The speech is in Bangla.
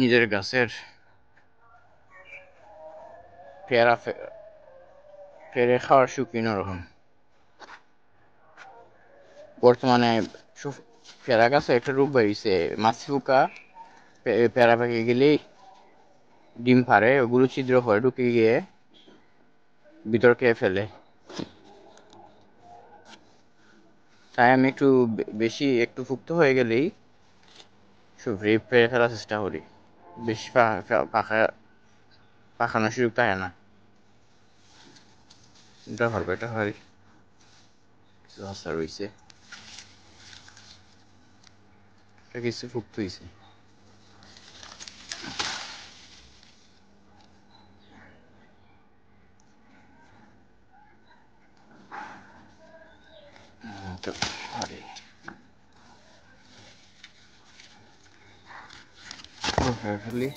নিজের গাছের পেয়ারা পেরে খাওয়ার শৌখিন ওরকম। বর্তমানে পেয়ারা গাছে একটা রোগ বেরিয়েছে, মাছি পোকা। পেয়ারা পেকে গেলেই ডিম পারে, ওগুলো ছিদ্র করে ঢুকে গিয়ে ভিতর খেয়ে ফেলে। তাই আমি একটু বেশি একটু ফুক্ত হয়ে গেলেই সুপড়ি পেরে ফেলার চেষ্টা করি। বেশি পাকানোর সুযোগ থাকে না। এটা পারবে, এটা হয় কিছু আশা রয়েছে, এটা কিছু ফুক্ত হয়েছে। আরে ফেলি